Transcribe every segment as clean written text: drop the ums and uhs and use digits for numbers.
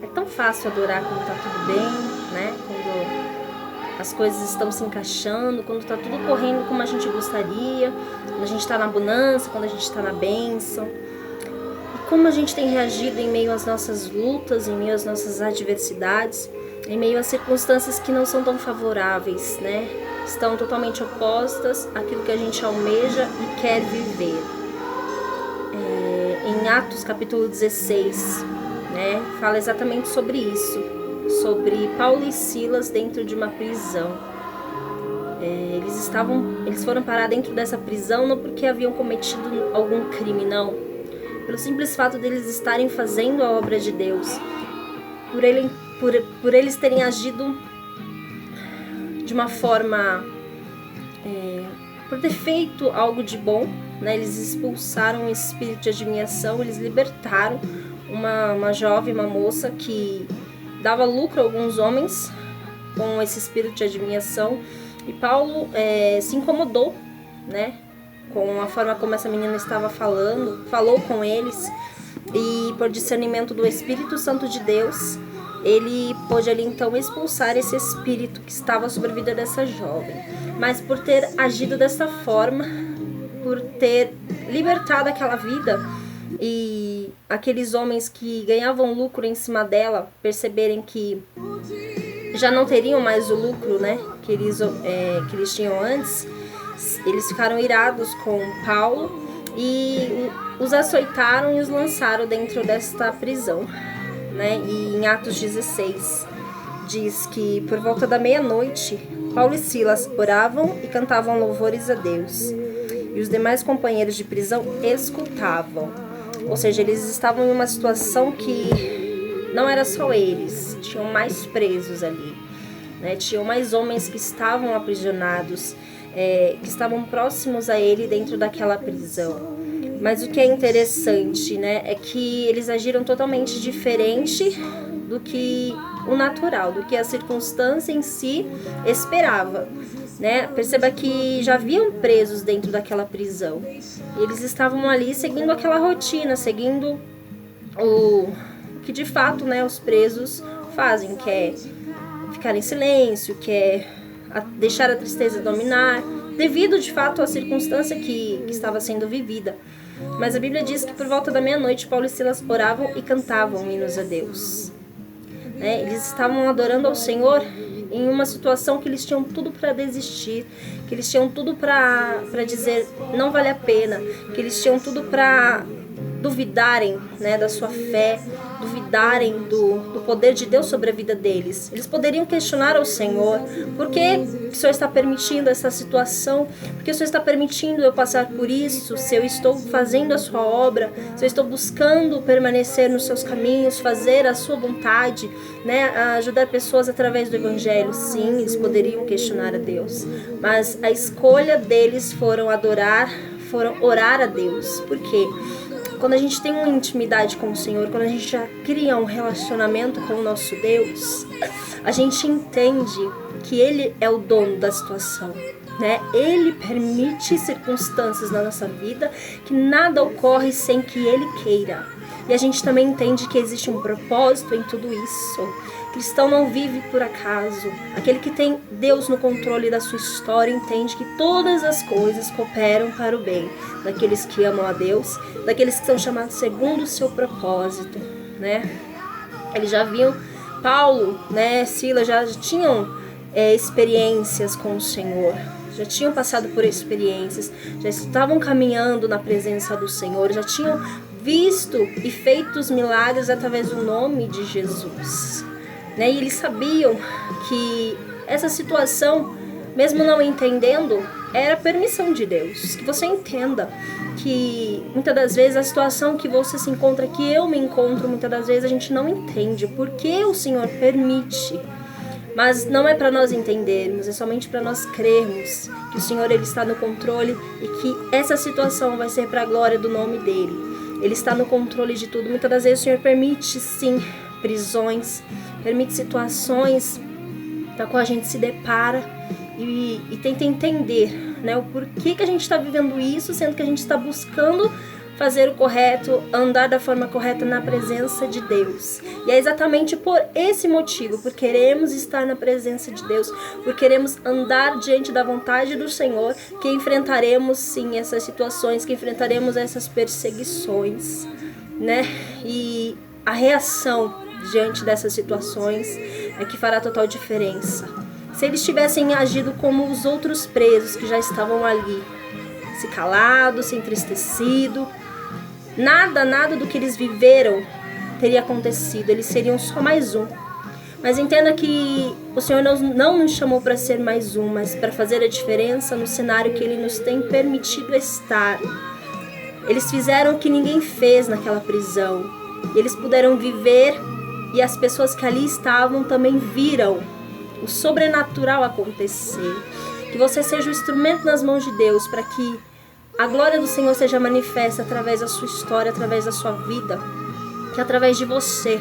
É tão fácil adorar quando tá tudo bem, né? Quando as coisas estão se encaixando, quando tá tudo correndo como a gente gostaria, quando a gente tá na bonança, quando a gente tá na bênção. E como a gente tem reagido em meio às nossas lutas, em meio às nossas adversidades, em meio a circunstâncias que não são tão favoráveis, né? Estão totalmente opostas àquilo que a gente almeja e quer viver. Em Atos capítulo 16, né, fala exatamente sobre isso, sobre Paulo e Silas dentro de uma prisão. Eles foram parar dentro dessa prisão não porque haviam cometido algum crime, não. Pelo simples fato deles estarem fazendo a obra de Deus. Por eles terem agido de uma forma... por ter feito algo de bom, né? Eles expulsaram o espírito de adivinhação, eles libertaram uma jovem, uma moça que dava lucro a alguns homens com esse espírito de adivinhação. E Paulo se incomodou, né, com a forma como essa menina estava falou com eles, e por discernimento do Espírito Santo de Deus, ele pôde ali então expulsar esse espírito que estava sobre a vida dessa jovem. Mas por ter agido dessa forma, por ter libertado aquela vida, e aqueles homens que ganhavam lucro em cima dela perceberem que já não teriam mais o lucro, né, que eles tinham antes, eles ficaram irados com Paulo e os açoitaram e os lançaram dentro desta prisão, né? E em Atos 16 diz que por volta da meia-noite Paulo e Silas oravam e cantavam louvores a Deus, e os demais companheiros de prisão escutavam. Ou seja, eles estavam em uma situação que não era só eles, tinham mais presos ali, né? Tinham mais homens que estavam aprisionados, que estavam próximos a ele dentro daquela prisão. Mas o que é interessante, né, é que eles agiram totalmente diferente do que o natural, do que a circunstância em si esperava, né? Perceba que já haviam presos dentro daquela prisão. E eles estavam ali seguindo aquela rotina, seguindo o que de fato, né, os presos fazem, que é ficar em silêncio, que é deixar a tristeza dominar, devido de fato à circunstância que estava sendo vivida. Mas a Bíblia diz que por volta da meia-noite Paulo e Silas oravam e cantavam hinos a Deus, né? Eles estavam adorando ao Senhor em uma situação que eles tinham tudo para desistir, que eles tinham tudo para dizer não vale a pena, que eles tinham tudo para duvidarem, né, da sua fé, duvidarem do poder de Deus sobre a vida deles. Eles poderiam questionar ao Senhor: por que o Senhor está permitindo essa situação? Por que o Senhor está permitindo eu passar por isso? Se eu estou fazendo a sua obra, se eu estou buscando permanecer nos seus caminhos, fazer a sua vontade, né, ajudar pessoas através do Evangelho. Sim, eles poderiam questionar a Deus, mas a escolha deles foram orar a Deus. Por quê? Quando a gente tem uma intimidade com o Senhor, quando a gente já cria um relacionamento com o nosso Deus, a gente entende que Ele é o dono da situação, né? Ele permite circunstâncias na nossa vida, que nada ocorre sem que Ele queira. E a gente também entende que existe um propósito em tudo isso. O cristão não vive por acaso. Aquele que tem Deus no controle da sua história entende que todas as coisas cooperam para o bem daqueles que amam a Deus, daqueles que são chamados segundo o seu propósito, né? Eles já viam, Paulo, né, Silas já tinham experiências com o Senhor, já tinham passado por experiências, já estavam caminhando na presença do Senhor, já tinham visto e feito os milagres através do nome de Jesus, né? E eles sabiam que essa situação, mesmo não entendendo, era permissão de Deus. Que você entenda que muitas das vezes a situação que você se encontra, que eu me encontro, muitas das vezes a gente não entende por que o Senhor permite. Mas não é para nós entendermos, é somente para nós crermos que o Senhor ele está no controle e que essa situação vai ser para a glória do nome dele. Ele está no controle de tudo. Muitas das vezes o Senhor permite, sim, prisões, permite situações da qual a gente se depara e tenta entender, né, o porquê que a gente está vivendo isso, sendo que a gente está buscando fazer o correto, andar da forma correta na presença de Deus. E é exatamente por esse motivo, por queremos estar na presença de Deus, por queremos andar diante da vontade do Senhor, que enfrentaremos sim essas situações, que enfrentaremos essas perseguições, né? E a reação diante dessas situações é que fará total diferença. Se eles tivessem agido como os outros presos que já estavam ali, se calado, se entristecido, nada do que eles viveram teria acontecido, eles seriam só mais um. Mas entenda que o Senhor não nos chamou para ser mais um, mas para fazer a diferença no cenário que Ele nos tem permitido estar. Eles fizeram o que ninguém fez naquela prisão, e eles puderam viver, e as pessoas que ali estavam também viram o sobrenatural acontecer. Que você seja o instrumento nas mãos de Deus para que a glória do Senhor seja manifesta através da sua história, através da sua vida, que através de você,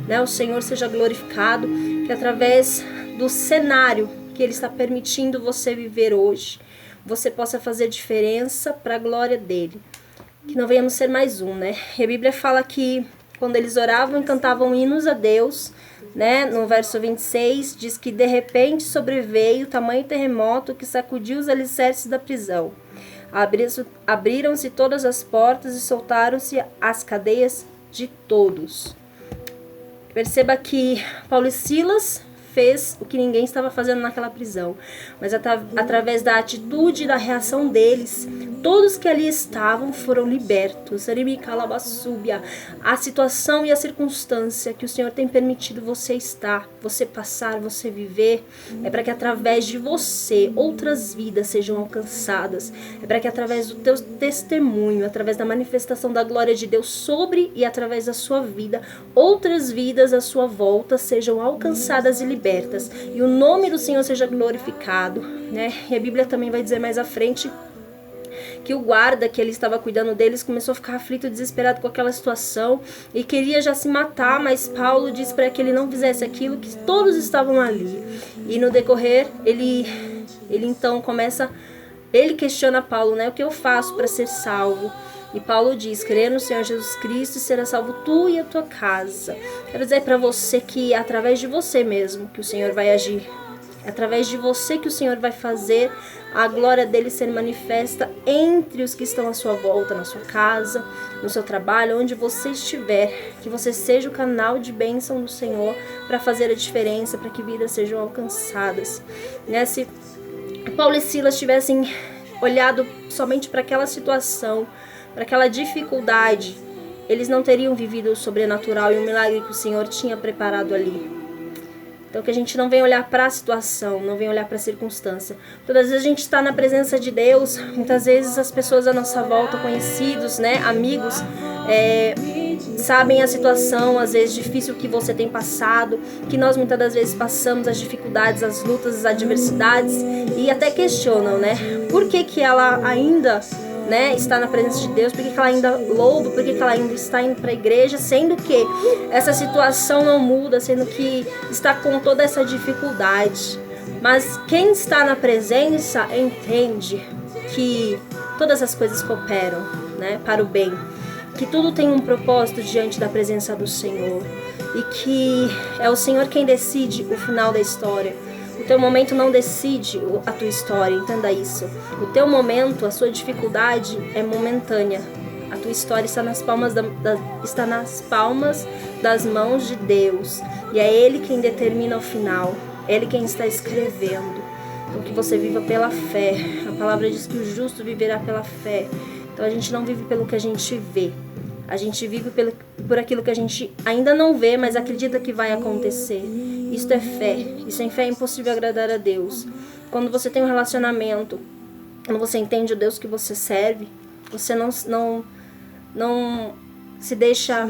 né, o Senhor seja glorificado, que através do cenário que Ele está permitindo você viver hoje, você possa fazer diferença para a glória dEle. Que não venhamos ser mais um, né? E a Bíblia fala que quando eles oravam e cantavam hinos a Deus, né, no verso 26, diz que de repente sobreveio tamanho terremoto que sacudiu os alicerces da prisão. Abriram-se todas as portas e soltaram-se as cadeias de todos. Perceba que Paulo e Silas fez o que ninguém estava fazendo naquela prisão, mas através da atitude e da reação deles, todos que ali estavam foram libertos. A situação e a circunstância que o Senhor tem permitido você estar, você passar, você viver, é para que através de você outras vidas sejam alcançadas, é para que através do teu testemunho, através da manifestação da glória de Deus sobre e através da sua vida, outras vidas à sua volta sejam alcançadas e libertas, e o nome do Senhor seja glorificado, né? E a Bíblia também vai dizer mais à frente que o guarda que ele estava cuidando deles começou a ficar aflito, desesperado com aquela situação e queria já se matar, mas Paulo disse para que ele não fizesse aquilo, que todos estavam ali. E no decorrer, ele então ele questiona Paulo, né? O que eu faço para ser salvo? E Paulo diz, crer no Senhor Jesus Cristo e será salvo tu e a tua casa. Quero dizer para você que é através de você mesmo que o Senhor vai agir. É através de você que o Senhor vai fazer a glória dele ser manifesta entre os que estão à sua volta, na sua casa, no seu trabalho, onde você estiver. Que você seja o canal de bênção do Senhor para fazer a diferença, para que vidas sejam alcançadas. Né? Se Paulo e Silas tivessem olhado somente para aquela situação, para aquela dificuldade, eles não teriam vivido o sobrenatural e o milagre que o Senhor tinha preparado ali. Então que a gente não venha olhar para a situação, não venha olhar para a circunstância. Todas as vezes a gente está na presença de Deus, muitas vezes as pessoas à nossa volta, conhecidos, né, amigos, sabem a situação, às vezes difícil que você tem passado, que nós muitas das vezes passamos, as dificuldades, as lutas, as adversidades, e até questionam, né, por que ela ainda, né, está na presença de Deus, por que ela ainda louva, por que ela ainda está indo para a igreja, sendo que essa situação não muda, sendo que está com toda essa dificuldade. Mas quem está na presença entende que todas as coisas cooperam, né, para o bem, que tudo tem um propósito diante da presença do Senhor e que é o Senhor quem decide o final da história. O teu momento não decide a tua história, entenda isso. O teu momento, a sua dificuldade é momentânea. A tua história está nas palmas, das mãos de Deus. E é Ele quem determina o final. É Ele quem está escrevendo. Então que você viva pela fé. A palavra diz que o justo viverá pela fé. Então a gente não vive pelo que a gente vê. A gente vive por aquilo que a gente ainda não vê, mas acredita que vai acontecer. Isto é fé. E sem fé é impossível agradar a Deus. Quando você tem um relacionamento, quando você entende o Deus que você serve, você não se deixa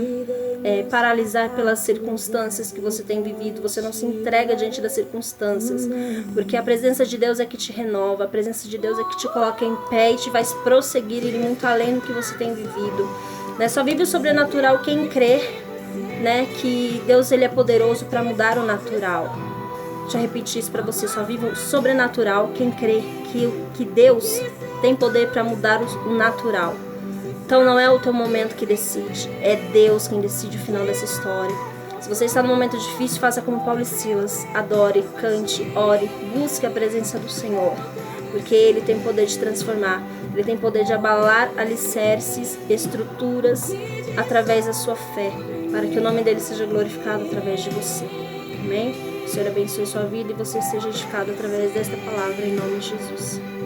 paralisar pelas circunstâncias que você tem vivido. Você não se entrega diante das circunstâncias. Porque a presença de Deus é que te renova. A presença de Deus é que te coloca em pé e te faz prosseguir e ir muito além do que você tem vivido. Né? Só vive o sobrenatural quem crê, né, que Deus ele é poderoso para mudar o natural. Já repeti isso para você, só vive o sobrenatural quem crê que Deus tem poder para mudar o natural. Então não é o teu momento que decide, é Deus quem decide o final dessa história. Se você está num momento difícil, faça como Paulo e Silas. Adore, cante, ore, busque a presença do Senhor. Porque Ele tem poder de transformar. Ele tem poder de abalar alicerces, estruturas, através da sua fé. Para que o nome dEle seja glorificado através de você. Amém? O Senhor abençoe sua vida e você seja edificado através desta palavra, em nome de Jesus.